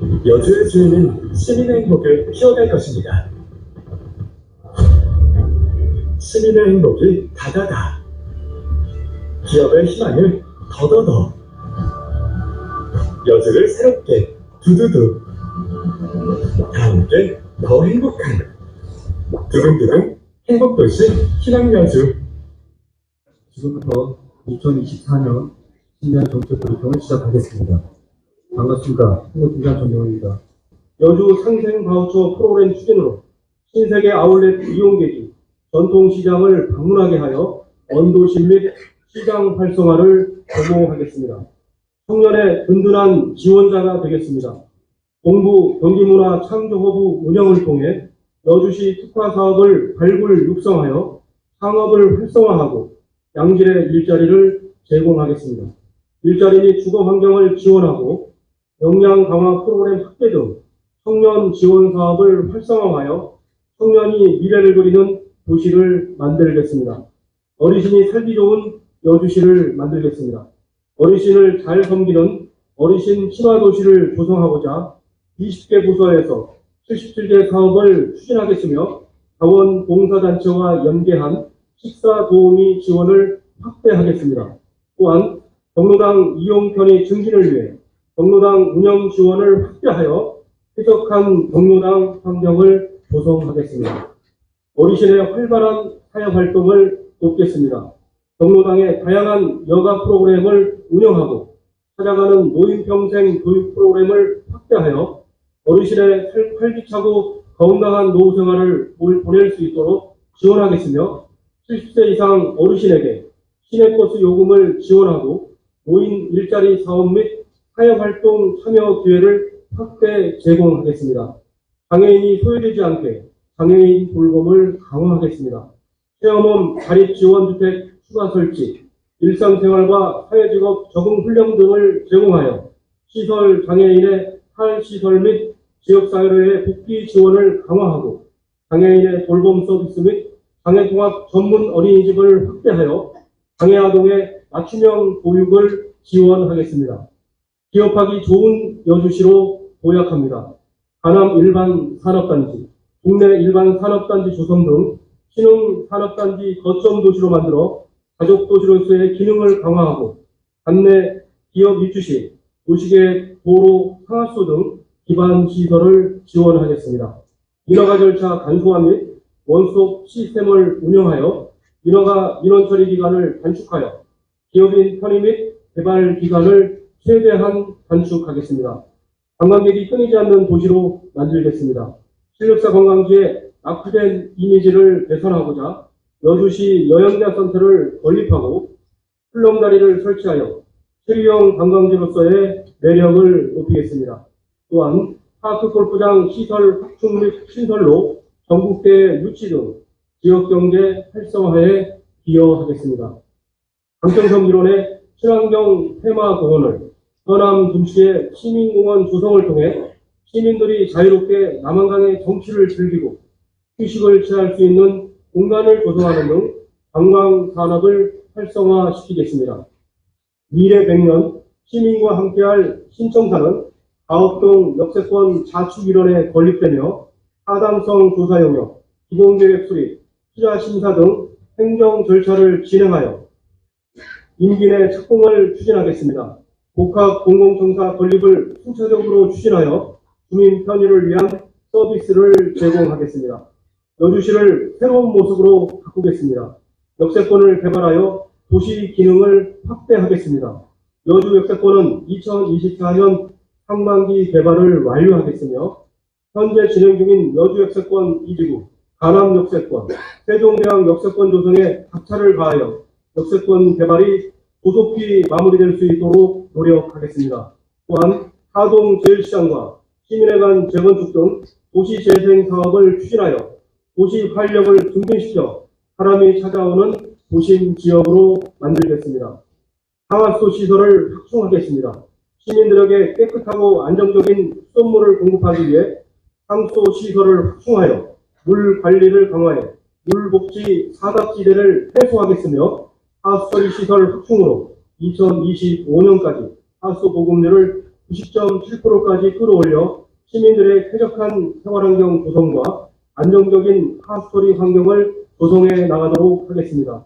여주의 주인은 시민의 행복을 키워갈 것입니다. 시민의 행복이 다가가, 기업의 희망을 더더더, 여주를 새롭게 두두두, 다 함께 더 행복한 두근두근 행복도시 희망여주. 지금부터 2024년 신년 정책 브리핑을 시작하겠습니다. 반갑습니다. 행복팀장 전영훈입니다. 여주 상생 바우처 프로그램 추진으로 신세계 아울렛 이용객이 전통시장을 방문하게 하여 원도심 및 시장 활성화를 도모하겠습니다. 청년의 든든한 지원자가 되겠습니다. 공부 경기문화 창조허브 운영을 통해 여주시 특화사업을 발굴 육성하여 상업을 활성화하고 양질의 일자리를 제공하겠습니다. 일자리 및 주거 환경을 지원하고 역량 강화 프로그램 확대 등 청년 지원 사업을 활성화하여 청년이 미래를 그리는 도시를 만들겠습니다. 어르신이 살기 좋은 여주시를 만들겠습니다. 어르신을 잘 섬기는 어르신 친화도시를 조성하고자 20개 부서에서 77개 사업을 추진하겠으며 자원봉사단체와 연계한 식사 도우미 지원을 확대하겠습니다. 또한 경로당 이용 편의 증진을 위해 경로당 운영 지원을 확대하여 쾌적한 경로당 환경을 조성하겠습니다. 어르신의 활발한 사역 활동을 돕겠습니다. 경로당의 다양한 여가 프로그램을 운영하고 찾아가는 노인평생 교육 프로그램을 확대하여 어르신의 활기차고 건강한 노후 생활을 보낼 수 있도록 지원하겠으며 70세 이상 어르신에게 시내버스 요금을 지원하고 노인 일자리 사업 및 사회활동 참여 기회를 확대 제공하겠습니다. 장애인이 소외되지 않게 장애인 돌봄을 강화하겠습니다. 체험홈 자립지원주택 추가 설치, 일상생활과 사회직업 적응 훈련 등을 제공하여 시설 장애인의 탈시설 및 지역사회의 복귀 지원을 강화하고 장애인의 돌봄 서비스 및 장애통합 전문 어린이집을 확대하여 장애아동의 맞춤형 보육을 지원하겠습니다. 기업하기 좋은 여주시로 도약합니다. 강남 일반 산업단지, 국내 일반 산업단지 조성 등 신흥 산업단지 거점 도시로 만들어 가족 도시로서의 기능을 강화하고 관내 기업 입주시, 도시계획, 도로, 상하수 등 기반 시설을 지원하겠습니다. 인허가 절차 간소화 및 원스톱 시스템을 운영하여 인원 처리 기간을 단축하여 기업인 편의 및 개발 기간을 최대한 단축하겠습니다. 관광객이 끊이지 않는 도시로 만들겠습니다. 실력사 관광지의 낙후된 이미지를 개선하고자 여주시 여행자 센터를 건립하고 출렁다리를 설치하여 트리형 관광지로서의 매력을 높이겠습니다. 또한 파크 골프장 시설 확충 및 신설로 전국대 유치 등 지역경제 활성화에 기여하겠습니다. 강평선 밀원의 친환경 테마공원을 서남 분치의 시민공원 조성을 통해 시민들이 자유롭게 남한강의 정취를 즐기고 휴식을 취할 수 있는 공간을 조성하는 등 관광산업을 활성화시키겠습니다. 미래 100년 시민과 함께할 신청사는 가업동 역세권 자축일원에 건립되며 타당성 조사 영역, 기본계획 수립, 투자 심사 등 행정 절차를 진행하여 임기 내 착공을 추진하겠습니다. 복합 공공청사 건립을 순차적으로 추진하여 주민 편의를 위한 서비스를 제공하겠습니다. 여주시를 새로운 모습으로 바꾸겠습니다. 역세권을 개발하여 도시 기능을 확대하겠습니다. 여주 역세권은 2024년 상반기 개발을 완료하겠으며 현재 진행 중인 여주 역세권 2지구, 강남 역세권, 세종대왕 역세권 조성에 박차를 가하여 역세권 개발이 조속히 마무리될 수 있도록 노력하겠습니다. 또한 하동 제일시장과 시민회관 재건축 등 도시재생 사업을 추진하여 도시 활력을 증진시켜 사람이 찾아오는 도심 지역으로 만들겠습니다. 상하수 시설을 확충하겠습니다. 시민들에게 깨끗하고 안정적인 수돗물을 공급하기 위해 상수 시설을 확충하여 물 관리를 강화해 물복지 사각지대를 해소하겠으며 하수처리 시설 확충으로 2025년까지 하수 보급률을 90.7%까지 끌어올려 시민들의 쾌적한 생활환경 조성과 안정적인 하스토리 환경을 조성해 나가도록 하겠습니다.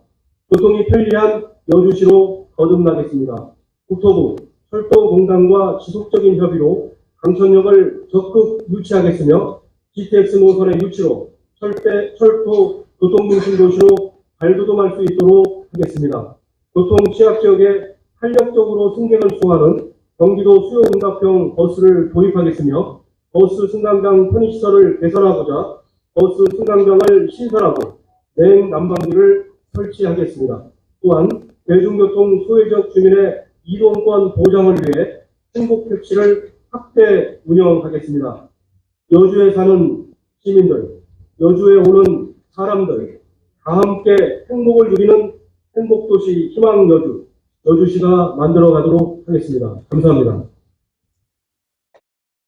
교통이 편리한 여주시로 거듭나겠습니다. 국토부, 철도공단과 지속적인 협의로 강천역을 적극 유치하겠으며 GTX 노선의 유치로 철도 교통중심도시로 발돋움할 수 있도록 하겠습니다. 교통 취약지역에 탄력적으로 승객을 수용하는 경기도 수요응답형 버스를 도입하겠으며 버스 승강장 편의시설을 개선하고자 버스 승강장을 신설하고 내행 난방기를 설치하겠습니다. 또한 대중교통 소외적 주민의 이동권 보장을 위해 행복택시를 확대 운영하겠습니다. 여주에 사는 시민들, 여주에 오는 사람들 다 함께 행복을 누리는 행복도시 희망여주, 여주시가 만들어가도록 하겠습니다. 감사합니다.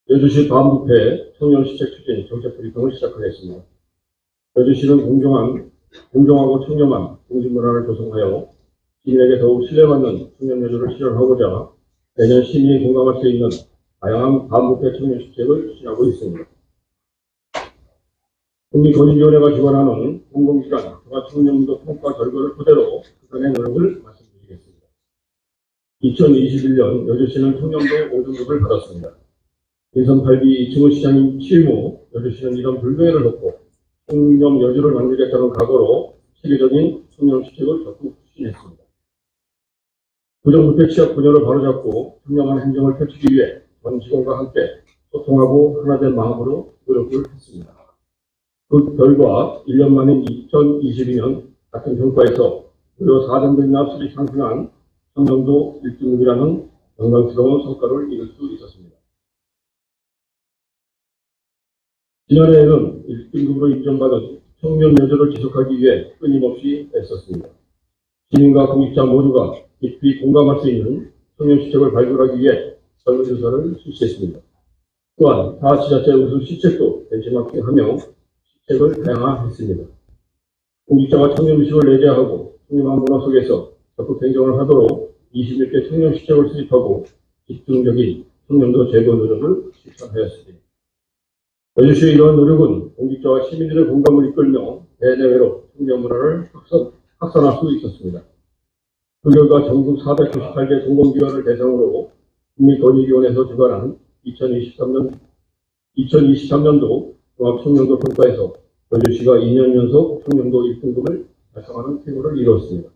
여주시 반부패 청년시책 추진 정책 브리핑을 시작하겠습니다. 여주시는 공정하고 청렴한 공직문화를 조성하여 시민에게 더욱 신뢰받는 청년여주를 실현하고자 매년 시민이 공감할 수 있는 다양한 반부패 청년시책을 추진하고 있습니다. 국민권익위원회가 주관하는 공공기관 종합청년운동 평가 결과를 토대로 그간의 노력을 말씀드리겠습니다. 2021년 여주시는 청년도 5등급을 받았습니다. 인선 8기 이충우 시장님 취임 후 여주시는 이런 불명예를 덮고 청렴 여주를 만들겠다는 각오로 체계적인 청렴시책을 적극 추진했습니다. 부정부패 취약 분열을 바로잡고 청렴한 행정을 펼치기 위해 전 직원과 함께 소통하고 하나된 마음으로 노력을 했습니다. 그 결과 1년 만인 2022년 같은 평가에서 무려 4등급이나 수준이 상승한 청렴도 1등급이라는 영광스러운 성과를 이룰 수 있었습니다. 지난해에는 1등급으로 인정받은 청년 여주를 지속하기 위해 끊임없이 애썼습니다. 시민과 공직자 모두가 깊이 공감할 수 있는 청년 시책을 발굴하기 위해 설문조사를 실시했습니다. 또한 타 지자체 우수 시책도 벤치마킹하며 시책을 다양화했습니다. 공직자가 청년 의식을 내재하고 청렴한 문화 속에서 적극 행정을 하도록 26개 청년 시책을 수립하고 집중적인 청년도 제고 노력을 실천하였습니다. 여주시의 이러한 노력은 공직자와 시민들의 공감을 이끌며 대내외로 청년 문화를 확산할 수 있었습니다. 그 결과 전국 498개 공공기관을 대상으로 국민권익위원회에서 주관한 2023년도 종합청년도 평가에서 여주시가 2년 연속 청년도 1등급을 달성하는 쾌거를 이루었습니다.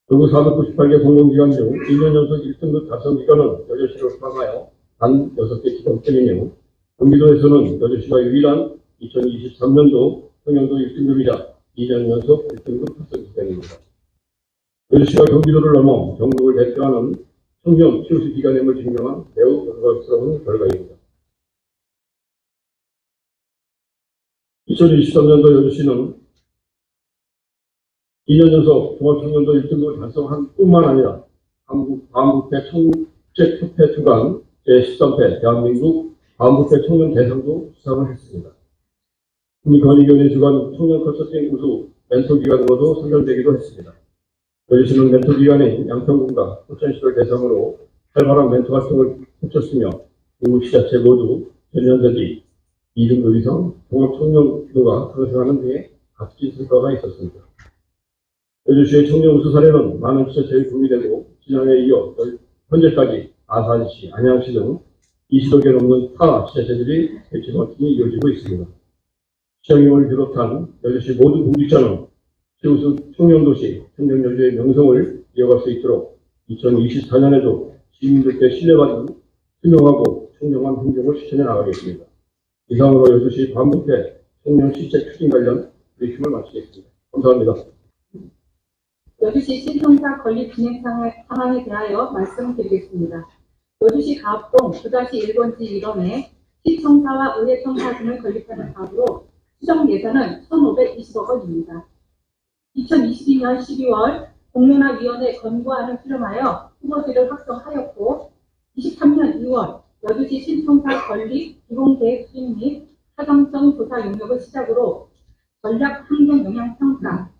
전국 498개 공공기관 중 2년 연속 1등급 달성 기관은 여주시를 포함하여 단 6개 기관뿐이며 경기도에서는 여주시가 유일한 2023년도 청년도 1등급이자 2년 연속 1등급 달성 기관입니다. 여주시가 경기도를 넘어 전국을 대표하는 청년 치유시 기관임을 증명한 매우 영광스러운 결과입니다. 2023년도 여주시는 2년 연속 종합청년도 1등급을 달성한 뿐만 아니라 한국 반부패 청책협회 주관 제13회 대한민국 반부패 청년 대상도 수상을 했습니다. 국민권익위원회 주관 청년 컨설팅 우수 멘토기관으로도 선정되기도 했습니다. 여주시는 멘토기관인 양평군과 포천시를 대상으로 활발한 멘토 활동을 펼쳤으며 중국 지자체 모두 전년대비 2등급 이상 종합청년도가 상승하는 등의 값진 성과가 있었습니다. 여주시의 청년 우수 사례는 많은 지자체에 공유되고 지난해에 이어 현재까지 아산시, 안양시 등 20여 개 넘는 타 지자체들이 벤치마킹이 이루어지고 있습니다. 시장님을 비롯한 여주시 모든 공직자는 최우수 청년도시 청년여주의 명성을 이어갈 수 있도록 2024년에도 시민들께 신뢰받는 투명하고 청렴한 행정을 실천해 나가겠습니다. 이상으로 여주시 반부패 청년 시책 추진 관련 브리핑을 마치겠습니다. 감사합니다. 여주시 신청사 건립 진행 상황에 대하여 말씀드리겠습니다. 여주시 가업동 9-1번지 1원에 시청사와 의회청사 등을 건립하는 사업으로 추정 예산은 1,520억 원입니다. 2022년 12월 공론화위원회 권고안을 수렴하여 후보지를 확정하였고 23년 2월 여주시 신청사 건립 기본계획 수립 및 사정성 조사 용역을 시작으로 전략 환경 영향 평가,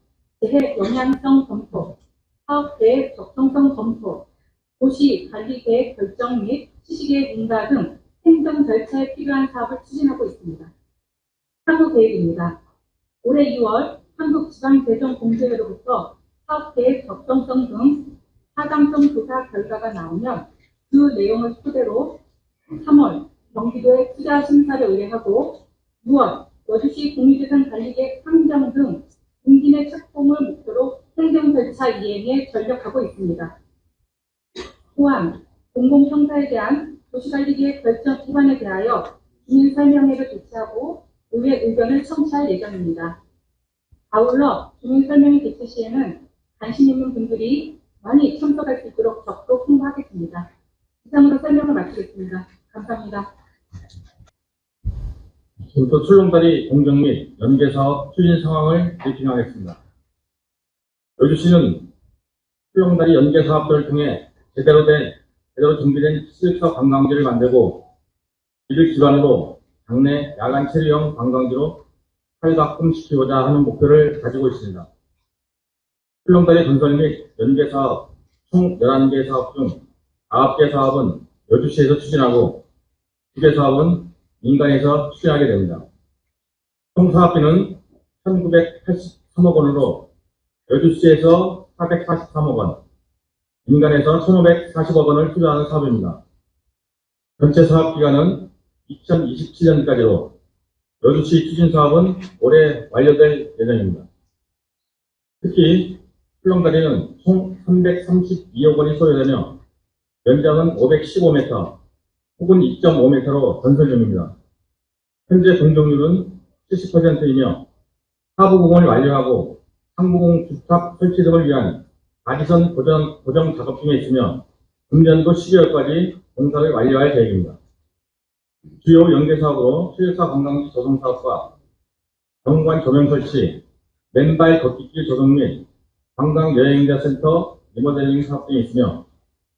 재해 영향성 검토, 사업 계획 적정성 검토, 도시 관리 계획 결정 및 시식의 인가 등 행정 절차에 필요한 사업을 추진하고 있습니다. 향후 계획입니다. 올해 2월 한국지방재정공제회로부터 사업계획 적정성 등 하강성 조사 결과가 나오면 그 내용을 토대로 3월 경기도에 투자 심사를 의뢰하고 6월 여주시 국유재산관리계획 상정 등 임진의 착공을 목표로 행정 절차 이행에 전력하고 있습니다. 또한 공공청사에 대한 도시관리계획 결정 기관에 대하여 주민 설명회를 개최하고 의회 의견을 청취할 예정입니다. 아울러 주민 설명회 개최 시에는 관심 있는 분들이 많이 참석할 수 있도록 적극 홍보하겠습니다. 이상으로 설명을 마치겠습니다. 감사합니다. 지금부터 출렁다리 공정 및 연계사업 추진 상황을 브리핑하겠습니다. 여주시는 출렁다리 연계사업들을 통해 제대로 준비된 시립사 관광지를 만들고 이를 기반으로 당내 야간 체류형 관광지로 활각화시키고자 하는 목표를 가지고 있습니다. 출렁다리 건설 및 연계사업 총 11개 사업 중 9개 사업은 여주시에서 추진하고 2개 사업은 민간에서 추진하게 됩니다. 총 사업비는 1,983억 원으로 여주시에서 443억 원, 민간에서 1,540억 원을 투자하는 사업입니다. 전체 사업 기간은 2027년까지로 여주시 추진 사업은 올해 완료될 예정입니다. 특히 출렁다리는 총 332억 원이 소요되며 면적은 515m 혹은 2.5m로 건설 중입니다. 현재 공정률은 70%이며 하부공을 완료하고 상부공 주탑 설치 등을 위한 가지선 고정 작업 중에 있으며 금년도 12월까지 공사를 완료할 계획입니다. 주요 연계사업으로 실사 관광지 조성 사업과 경관 조명 설치, 맨발 걷기길 조성 및 관광 여행자 센터 리모델링 사업 등이 있으며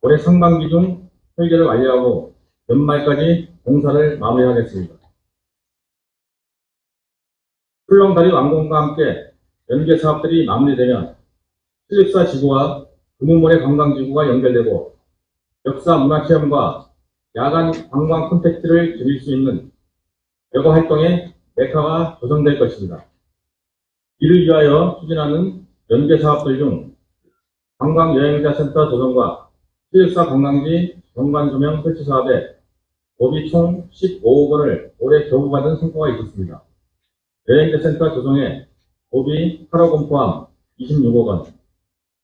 올해 상반기 중 설계를 완료하고 연말까지 공사를 마무리하겠습니다. 출렁다리 완공과 함께 연계 사업들이 마무리되면 시립사 지구와 금우모래 관광지구가 연결되고 역사 문화체험과 야간 관광 콘텐츠를 즐길 수 있는 여가 활동의 메카가 조성될 것입니다. 이를 위하여 추진하는 연계 사업들 중 관광 여행자 센터 조성과 시립사 관광지 경관 조명 설치 사업에 법이 총 15억 원을 올해 교부받은 성과가 있었습니다. 여행자 센터 조성에 법이 8억 원 포함 26억 원,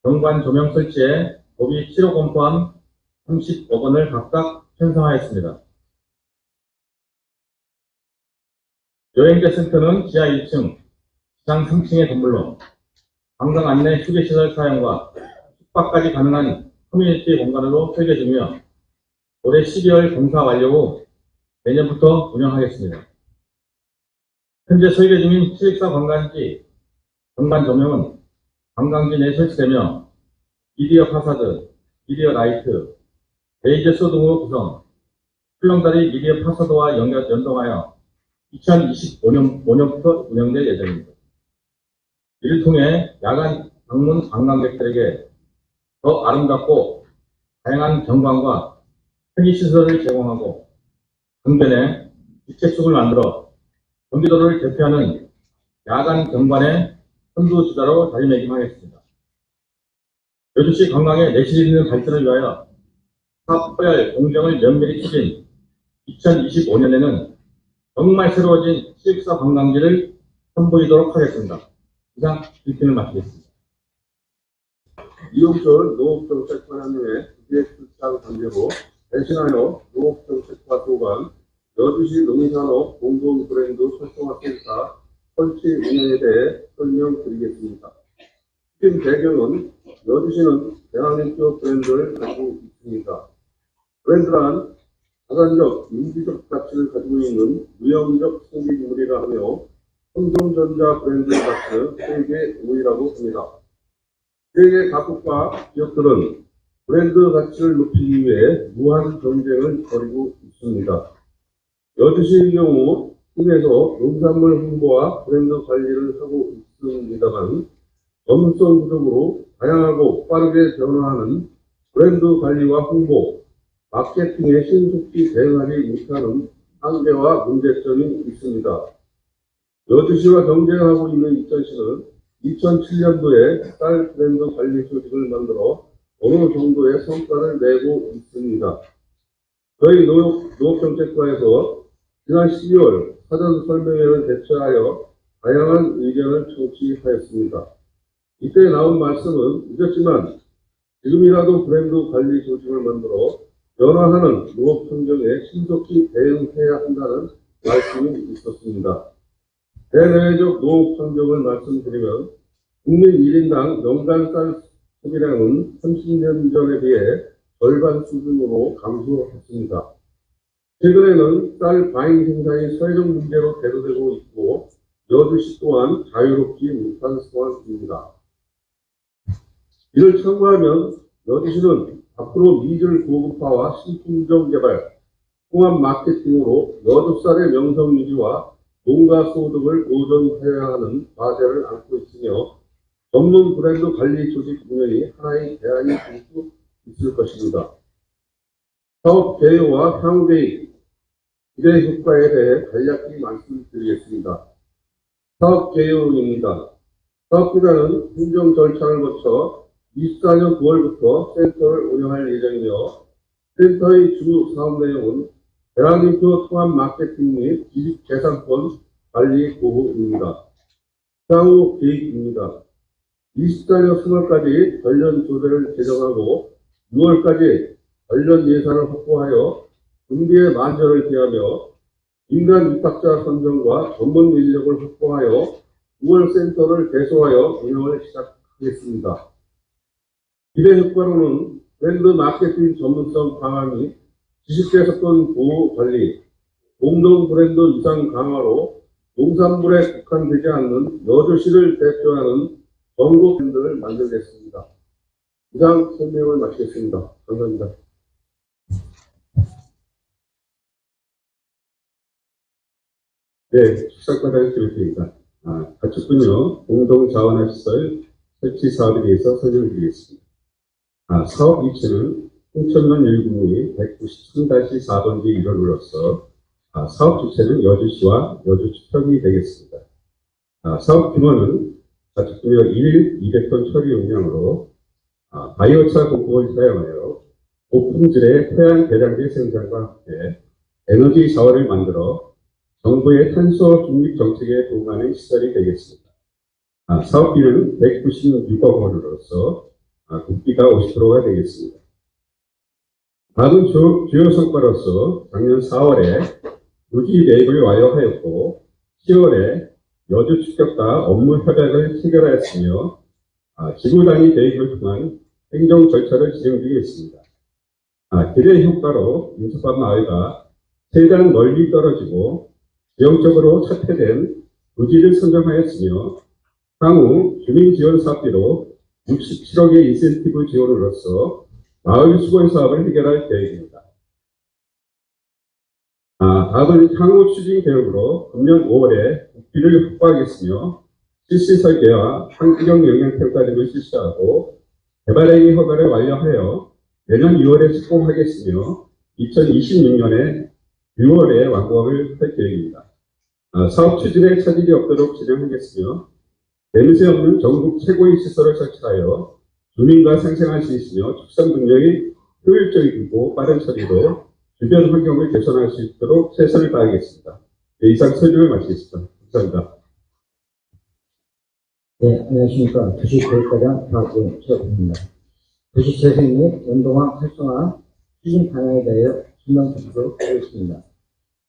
경관 조명 설치에 법이 7억 원 포함 30억 원을 각각 편성하였습니다. 여행자 센터는 지하 1층, 지상 3층의 건물로 관광 안내 휴게시설 사용과 숙박까지 가능한 커뮤니티 공간으로 설계 중이며 올해 12월 공사 완료 후 내년부터 운영하겠습니다. 현재 설계 중인 시립사 관광지 경관 조명은 관광지 내에 설치되며 미디어 파사드, 미디어 라이트, 레이저쇼 등으로 구성, 출렁다리 미디어 파사드와 연동하여 2025년부터 운영될 예정입니다. 이를 통해 야간 방문 관광객들에게 더 아름답고 다양한 경관과 편의시설을 제공하고 강변에 유채숲을 만들어 경기도를 대표하는 야간 경관의 선두주자로 자리매김하겠습니다. 여주시 관광의 내실 있는 발전을 위하여 사업별 공정을 면밀히 추진 2025년에는 정말 새로워진 시립사 관광지를 선보이도록 하겠습니다. 이상 브리핑을 마치겠습니다. 이용철 농업정책 관할위의 기획수상 관계로 대신하여 농업정책과 소관 여주시 농산업 공동 브랜드 활성화 센터 설치 운영에 대해 설명드리겠습니다. 추진 배경은 여주시는 대한민국 브랜드를 가지고 있습니다. 브랜드란 자산적, 인지적 가치를 가지고 있는 무형적 소비물이라 하며 삼성전자 브랜드 가치 세계 5위라고 합니다. 세계 각국과 기업들은 브랜드 가치를 높이기 위해 무한 경쟁을 벌이고 있습니다. 여주시의 경우 팀에서 농산물 홍보와 브랜드 관리를 하고 있습니다만 전문성 부족으로 다양하고 빠르게 변화하는 브랜드 관리와 홍보, 마케팅에 신속히 대응하지 못하는 한계와 문제점이 있습니다. 여주시와 경쟁하고 있는 이천시는 2007년도에 쌀 브랜드 관리 조직을 만들어 어느 정도의 성과를 내고 있습니다. 저희 농업정책과에서 지난 12월 사전 설명회를 개최하여 다양한 의견을 청취하였습니다. 이때 나온 말씀은 늦었지만 지금이라도 브랜드 관리 조직을 만들어 변화하는 농업 환경에 신속히 대응해야 한다는 말씀이 있었습니다. 대내외적 농업 환경을 말씀드리면 국민 1인당 연간 쌀 소비량은 30년 전에 비해 절반 수준으로 감소했습니다. 최근에는 쌀 과잉 생산이 사회적 문제로 대두되고 있고 여주시 또한 자유롭지 못한 상황입니다. 이를 참고하면 여주시는 앞으로 미들 고급화와 신품종 개발, 통합 마케팅으로 여주쌀의 명성 유지와 농가 소득을 보존해야 하는 과제를 안고 있으며 전문 브랜드 관리 조직 운영이 하나의 대안이 될 수 있을 것입니다. 사업 개요와 향후 계획, 기대 효과에 대해 간략히 말씀드리겠습니다. 사업 개요입니다. 사업기간은 행정 절차를 거쳐 24년 9월부터 센터를 운영할 예정이며 센터의 주 사업 내용은 대한민국 통합 마케팅 및 지식 재산권 관리 보호입니다. 향후 계획입니다. 24년 3월까지 관련 조례를 제정하고 6월까지 관련 예산을 확보하여 준비에 만전을 기하며 인간 입학자 선정과 전문 인력을 확보하여 9월 센터를 개소하여 운영을 시작하겠습니다. 기대 효과로는 브랜드 마케팅 전문성 강화 및 지식재산권 보호 관리, 공동 브랜드 유상 강화로 농산물에 국한되지 않는 여주시를 대표하는 전국 브랜드를 만들겠습니다. 이상 설명을 마치겠습니다. 감사합니다. 네, 축사과를 드리겠습니다. 가축분요 공동자원화시설 설치 사업에 대해서 설명드리겠습니다. 사업 이체는 홍천면 1구의 193-4번지 1호로서 사업 주체는 여주시와 여주축협이 되겠습니다. 사업 규모는 가축분요 1일 200톤 처리 용량으로 바이오차 공법을 사용하여 고품질의 토양 배량제 생산과 함께 에너지 자원을 만들어 정부의 탄소 중립 정책에 도움하는 시설이 되겠습니다. 사업비는 196억 원으로서 국비가 50%가 되겠습니다. 다음 주요 성과로서 작년 4월에 부지 매입을 완료하였고 10월에 여주 축협과 업무 협약을 체결하였으며 지구 단위 매입을 통한 행정 절차를 진행 중에 있습니다. 기대 효과로 인접한 마을과 최대한 멀리 떨어지고 지형적으로 차폐된 부지를 선정하였으며 향후 주민지원 사업비로 67억의 인센티브 지원으로서 마을 수건 사업을 해결할 계획입니다. 다음은 향후 추진 계획으로 금년 5월에 국비를 확보하겠으며 실시 설계와 환경 영향 평가 등을 실시하고 개발행위 허가를 완료하여 내년 2월에 착공하겠으며 2026년에 6월에 완공을 할 계획입니다. 사업 추진에 차질이 없도록 진행하겠으며 냄새 없는 전국 최고의 시설을 설치하여 주민과 상생할 수 있으며 축산 능력이 효율적이고 빠른 처리로 주변 환경을 개선할 수 있도록 최선을 다하겠습니다. 네, 이상 설명을 마치겠습니다. 감사합니다. 네, 안녕하십니까. 도시교육과장 박원 최입니다. 도시재생 및 연동화 활성화 추진 방향에 대하여 설명드리도록 하겠습니다.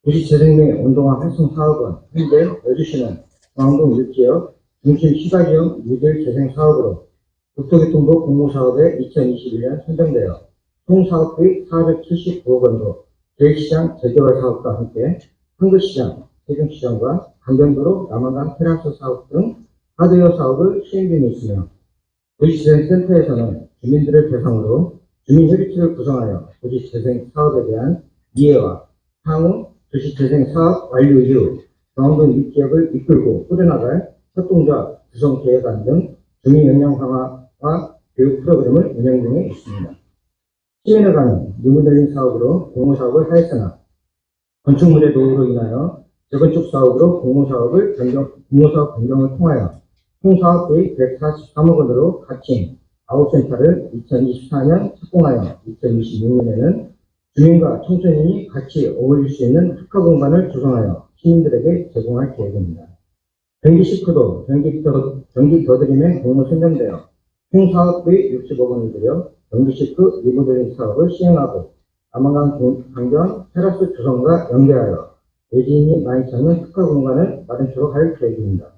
도시재생 및 연동화 활성 사업은 현재 여주시는 중앙동 6지역 중심 시가지역 뉴딜 재생 사업으로 국토교통부 공모사업에 2021년 선정되어 총 사업비 479억 원으로 계획시장 재개발 사업과 함께 한글시장, 세종시장과 강변도로 남한강 테라스 사업 등 하드웨어 사업을 시행 중에 있으며 도시재생센터에서는 주민들을 대상으로 주민협의체를 구성하여 도시재생 사업에 대한 이해와 향후 도시재생 사업 완료 이후 중앙동 6지역을 이끌고 꾸려나갈 협동조합 구성 계획안 등 주민 역량 강화와 교육 프로그램을 운영 중에 있습니다. 시민에 관한 리모델링 사업으로 공모사업을 하였으나 건축물의 노후로 인하여 재건축 사업으로 공모사업 변경을 통하여 총 사업비 143억 원으로 가칭 아웃센터를 2024년 착공하여 2026년에는 주민과 청소년이 같이 어울릴 수 있는 특화 공간을 조성하여 시민들에게 제공할 계획입니다. 경기 시크도 경기 더드림에 공모 선정되어 총 사업비 60억 원을 들여 경기 시크 리모델링 사업을 시행하고 남한강 강변 테라스 조성과 연계하여 외지인이 많이 찾는 특화 공간을 마련토록 할 계획입니다.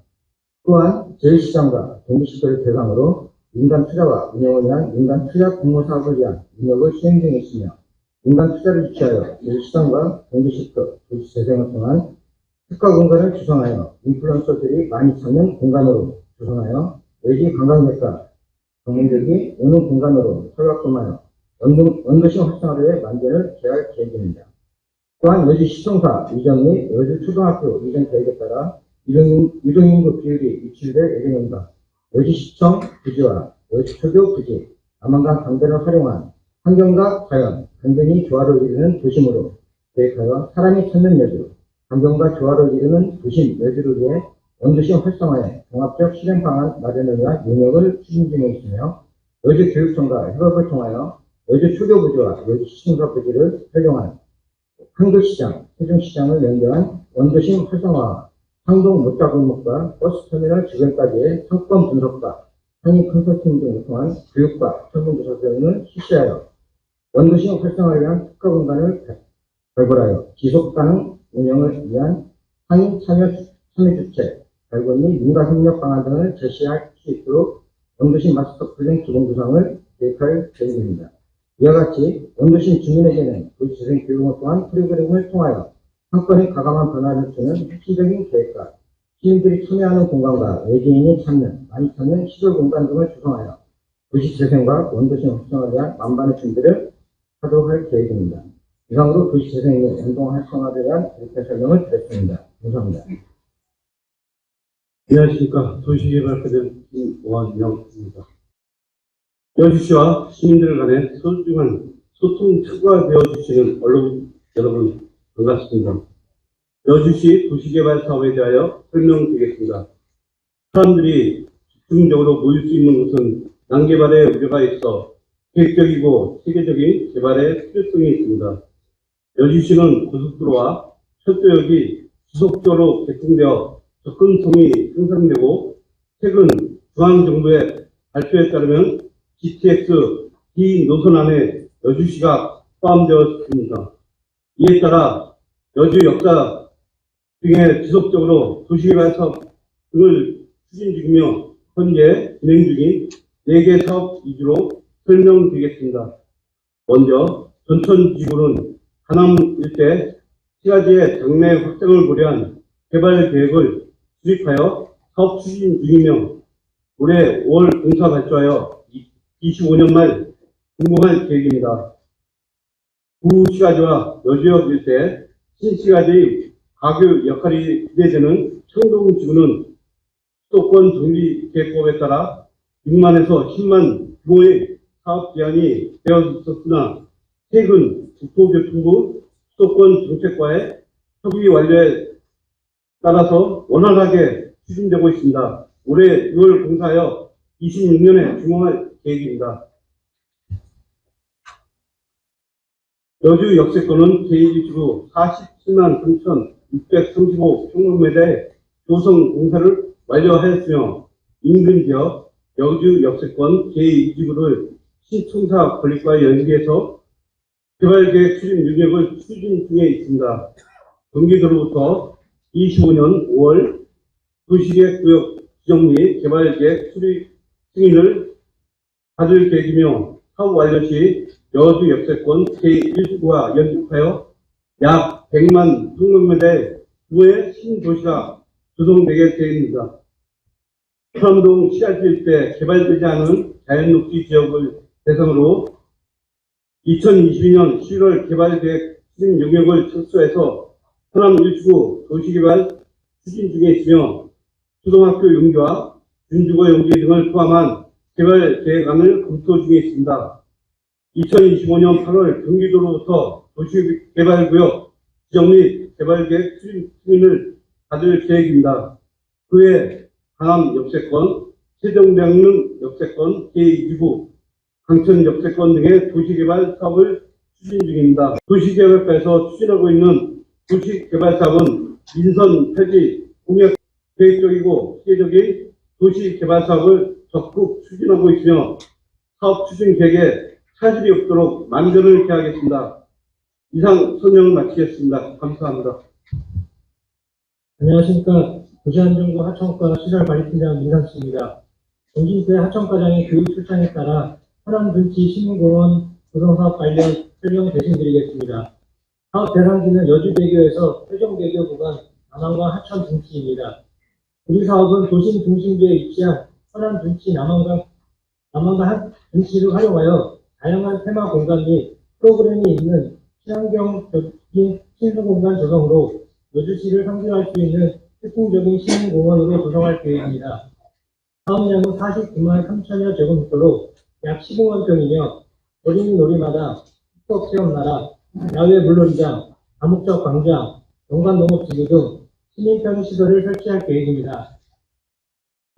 또한 제1시장과 경기시설을 대상으로 민간 투자와 운영을 위한 민간 투자 공모 사업을 위한 인력을 수행 중에 있으며 민간 투자를 유치하여 제1시장과 경기시설 도시 재생을 통한 특화 공간을 조성하여 인플루언서들이 많이 찾는 공간으로 조성하여 외지 관광객과 방문객이 오는 공간으로 설립하여 원도시 활성화를 위해 만전을 기할 계획입니다. 또한 여주 시청사 이전 및 여주 초등학교 이전 계획에 따라 유동인구 비율이 유치될 예정입니다. 여주시청 부지와 여주초교 부지, 남한강 강변을 활용한 환경과 자연, 강변이 조화를 이루는 도심으로 계획하여 사람이 찾는 여주, 환경과 조화를 이루는 도심 여주를 위해 원도심 활성화에 종합적 실행 방안 마련을 위한 용역을 추진 중에 있으며 여주교육청과 협업을 통하여 여주초교 부지와 여주시청사 부지를 활용한 한글시장, 세종시장을 연결한 원도심 활성화, 상동 목자골목과 버스터미널 주변까지의 상권 분석과 상위 컨설팅 등을 통한 교육과 설문조사 등을 실시하여 원도심 활성화를 위한 특화 공간을 발굴하여 지속가능 운영을 위한 상인 참여주체, 발굴 및 민가협력 방안 등을 제시할 수 있도록 원도심 마스터 플랜 기본 구상을 계획할 계획입니다. 이와 같이 원도심 주민에게는 도시재생 교육을 통한 프로그램을 통하여 상권에 가감한 변화를 주는 획기적인 계획과 시민들이 참여하는 공간과 외지인이 많이 찾는 시설 공간 등을 조성하여 도시재생과 원도심 활성화를 위한 만반의 준비를 하도록 할 계획입니다. 이상으로 도시재생 및 운동 활성화에 대한 이렇게 설명을 드렸습니다. 감사합니다. 안녕하십니까. 도시개발과장 김오한영입니다. 여주시와 시민들 간의 소중한 소통 척도가 되어주시는 언론 여러분 반갑습니다. 여주시 도시개발 사업에 대하여 설명드리겠습니다. 사람들이 집중적으로 모일 수 있는 곳은 난개발의 우려가 있어 계획적이고 체계적인 개발의 필요성이 있습니다. 여주시는 고속도로와 철도역이 지속적으로 개통되어 접근성이 향상되고 최근 중앙정부의 발표에 따르면 GTX D 노선 안에 여주시가 포함되어 있습니다. 이에 따라 여주 역사 등에 지속적으로 도시개발 사업 등을 추진 중이며 현재 진행 중인 4개 사업 위주로 설명드리겠습니다. 먼저 전천지구는 하남 일대 시가지의 장래 확장을 고려한 개발 계획을 수립하여 사업 추진 중이며 올해 5월 공사 발주하여 25년 말 준공할 계획입니다. 구시가지와 여주역 일대 신시가지의 가교 역할이 기대되는 청동지구는 수도권 정비계획법에 따라 6만에서 10만 규모의 사업 제한이 되어 있었으나 최근 국토교통부 수도권 정책과의 협의 완료에 따라서 원활하게 추진되고 있습니다. 올해 6월 공사하여 26년에 준공할 계획입니다. 여주 역세권은 제1지구 47만 3,635 평방미터의 조성 공사를 완료하였으며 인근 지역 여주 역세권 제2지구를 시청사 건립과 연계해서 개발계획 추진 능력을 추진 중에 있습니다. 경기도로부터 25년 5월 도시계획구역 지정 및 개발계획 수립 승인을 받을 계획이며 사업 완료 시 여주 역세권 제1지구와 연립하여 약 100만 평방미터의 규모의 신도시가 조성되게 계획입니다. 호남동 시가지 일대 개발되지 않은 자연녹지 지역을 대상으로 2022년 11월 개발계획 추진 영역을 철수해서 호남 1지구 도시개발 추진 중에 있으며 초등학교 용지와 준주거 용지 등을 포함한 개발 계획안을 검토 중에 있습니다. 2025년 8월 경기도로부터 도시개발구역 지정 및 개발계획 추진 승인을 받을 계획입니다. 그 외 강암 역세권, 세종대학릉 역세권, 제2부, 강천 역세권 등의 도시개발 사업을 추진 중입니다. 도시개발과에서 추진하고 있는 도시개발 사업은 민선 폐지, 공약 계획적이고 시계적인 도시개발 사업을 적극 추진하고 있으며 사업 추진 계획에 차질이 없도록 만전을 기하겠습니다. 이상 설명을 마치겠습니다. 감사합니다. 안녕하십니까. 부시안정구 하천과 시설관리팀장 민상씨입니다. 정진세 하천과장의 교육 출장에 따라 하남둔치 시민공원 조성사업 관련 설명 대신드리겠습니다. 사업 대상지는 여주대교에서 세종대교 구간 남항과 하천 둔치입니다. 우리 사업은 도심 중심부에 위치한 하남둔치 남항과 둔치를 활용하여 다양한 테마 공간 및 프로그램이 있는 친환경적인 신수공간 조성으로 여주시를 상징할 수 있는 특징적인 시민공원으로 조성할 계획입니다. 사업량은 49만 3천여 제곱미터로 약 15만 평이며 어린이 놀이마당, 숙박체험나라, 야외 물놀이장, 다목적 광장, 연간농업지구 등 시민 편의시설을 설치할 계획입니다.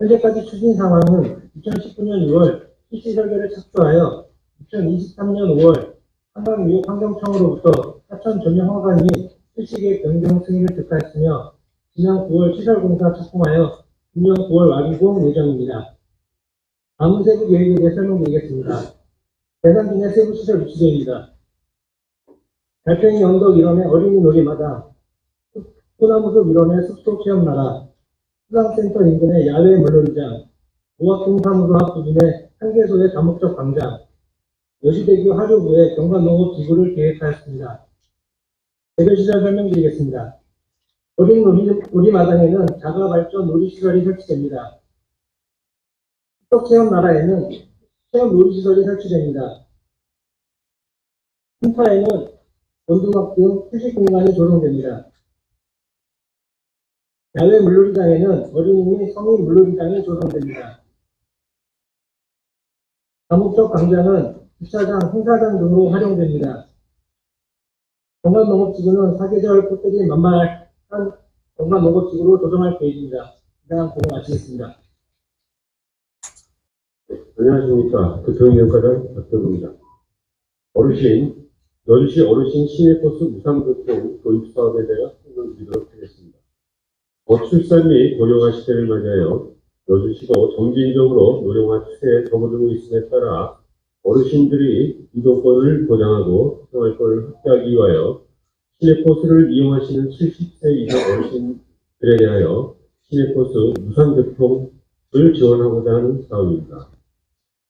현재까지 추진 상황은 2019년 6월 실시 설계를 착수하여 2023년 5월 한강유역환경청으로부터 하천 전용 허가 및 실시계획 변경 승인을 득하였으며 지난 9월 시설공사 착공하여 금년 9월 완공 예정입니다. 다음 세부 계획에 대해 설명드리겠습니다. 대상지 내 세부 시설 위치도입니다. 달팽이 언덕 일원의 어린이 놀이마당, 소나무숲 일원의 숲속 체험나라, 수상센터 인근의 야외 물놀이장, 오학동사무소 앞 부근의 한개소의 다목적 광장, 여주대교 하류부의 경관농업지구를 계획하였습니다. 개별 시설 설명드리겠습니다. 어린이 놀이마당에는 자가발전 놀이시설이 설치됩니다. 숲속체험나라에는 체험 놀이시설이 설치됩니다. 센터에는 원두막 등 휴식 공간이 조성됩니다. 야외 물놀이장에는 어린이 및 성인 물놀이장이 조성됩니다. 다목적 광장은 주차장, 행사장 등으로 활용됩니다. 경관농업지구는 사계절 꽃들이 만발한 경관농업지구로 조성할 계획입니다. 이상 보고 마치겠습니다. 안녕하십니까. 교통위원과장 박도입니다. 여주시 어르신 시내버스 무상교통 도입 사업에 대해 설명드리도록 하겠습니다. 저출산 및 고령화 시대를 맞이하여 여주시도 점진적으로 노령화 추세에 접어들고 있음에 따라 어르신들이 이동권을 보장하고 생활권을 확대하기 위하여 시내버스를 이용하시는 70세 이상 어르신들에 대하여 시내버스 무상교통을 지원하고자 하는 사업입니다.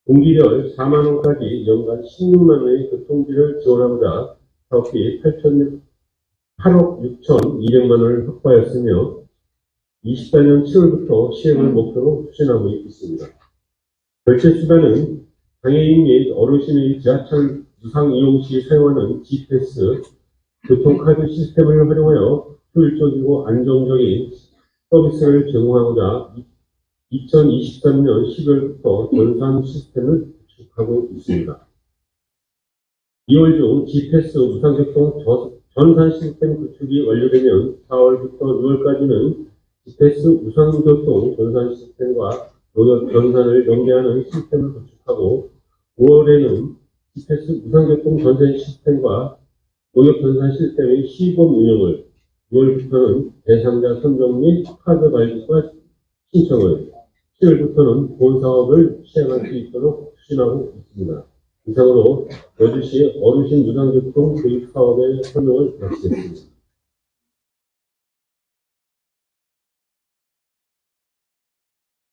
분기별 4만원까지 연간 16만원의 교통비를 지원하고자 사업비 8억 6,200만원을 확보하였으며 24년 7월부터 시행을 목표로 추진하고 있습니다. 결제 수단은 장애인 및 어르신의 지하철 무상 이용 시 사용하는 GPS 교통카드 시스템을 활용하여 효율적이고 안정적인 서비스를 제공하고자 2023년 10월부터 전산 시스템을 구축하고 있습니다. 2월 중 GPS 무상교통 전산 시스템 구축이 완료되면 4월부터 6월까지는 GPS 무상교통 전산 시스템과 농협 전산을 연계하는 시스템을 구축하고 5월에는 GPS 무상교통 전산 시스템과 농협 전산 시스템의 시범 운영을 6월부터는 대상자 선정 및 카드 발급과 신청을 7월부터는 본 사업을 시행할 수 있도록 추진하고 있습니다. 이상으로 여주시 어르신 무상교통 도입 사업의 설명을 마치겠습니다.